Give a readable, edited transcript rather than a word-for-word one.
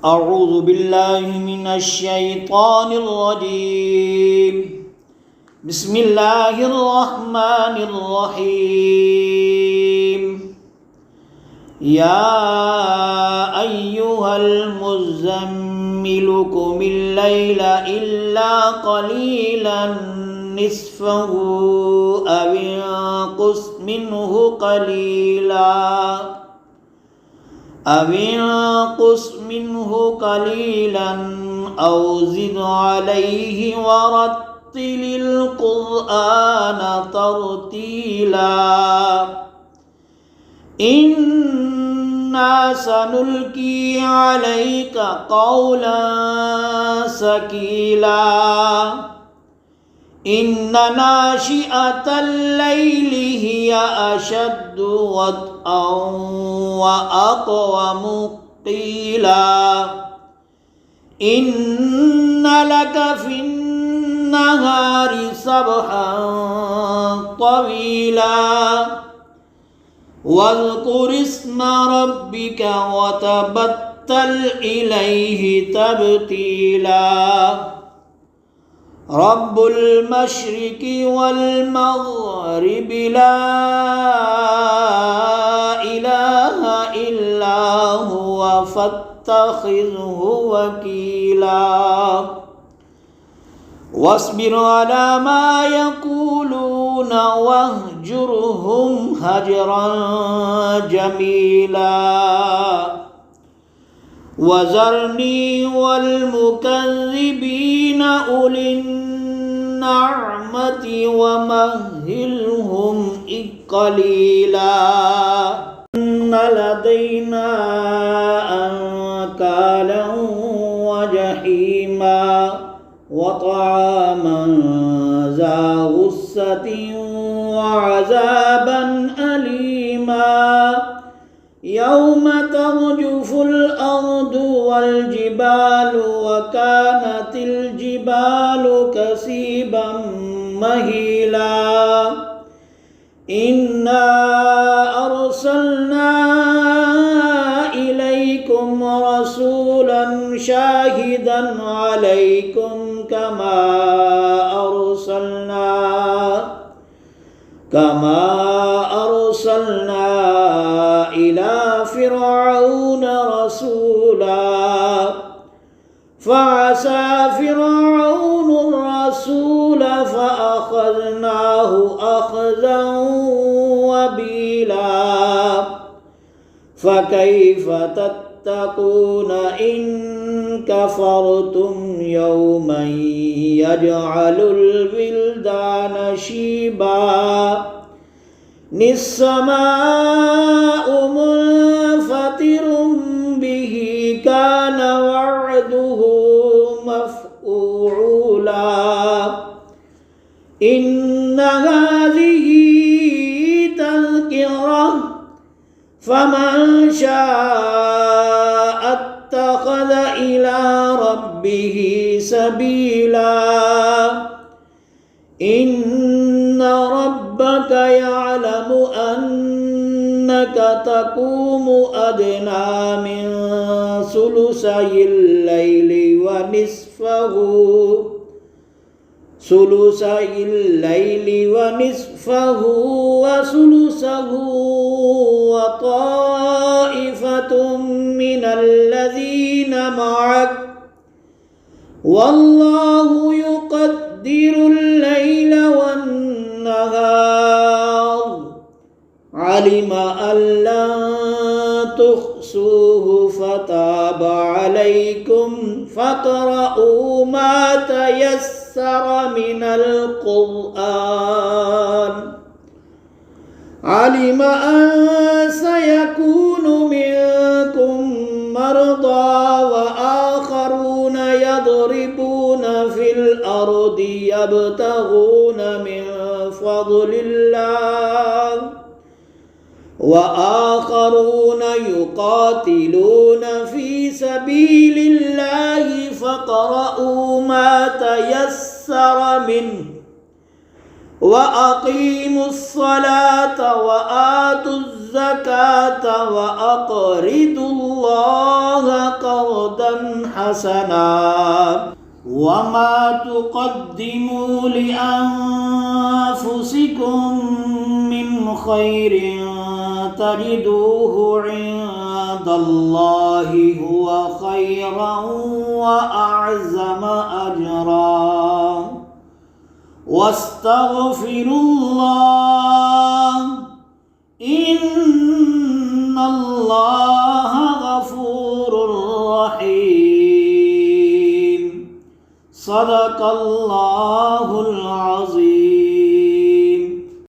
أعوذ بالله من الشيطان الرجيم. بسم الله الرحمن الرحيم. يا أيها المزمل قم الليل إلا قليلا نصفه أو انقص منه قليلا أو زد عليه ورتل القرآن ترتيلا إنا سنلقي عليك قولا ثقيلا إن ناشئة الليل هي أشد وطئا وأقوم قيلا إن لك في النهار سبحا طويلا واذكر اسم ربك وتبتل إليه تبتيلا رب المشرق والمغرب لا إله إلا هو فاتخذه وكيلا واصبر على ما يقولون واهجرهم هجرا جميلا وذرني والمكذبين أولي النعمة ومهلهم قليلا إن لدينا أنكالا وجحيما وطعاما ذا غصة وعذابا أليما يوم ترجف الأرض والجبال وكانت الجبال كثيبا مهيلا إنا أرسلنا إليكم رسولا شاهدا عليكم كما أرسلنا إلى فرعون رسولا فعصى فرعون الرسول فأخذناه أخذا وبيلا فكيف تتقون إن كفرتم يوما يجعل الولدان شيبا السماء منفطر به كان وعده مفعولا إن هذه تذكرة فمن شاء اتخذ إلى ربه سبيلا إن ربك يعلم أنك تقوم أدنى من ثلثي الليل ونصفه وثلثه وطائفة من الذين معك والله يقدر الليل والنهار علم أن لن تحصوه فتاب عليكم فاقرؤوا ما تيسر من القرآن علم أن سيكون منكم مرضى وآخرون يضربون في الأرض يبتغون من فضل الله وآخرون يقاتلون في سبيل الله فاقرؤوا ما تيسر منه وأقيموا الصلاة وآتوا الزكاة الزكاة وأقرضوا الله قرضا حسنا وما تقدموا لأنفسكم من خير تجدوه عند الله هو خيرا وأعظم أجرا واستغفروا الله إن الله غفور رحيم صدق الله العظيم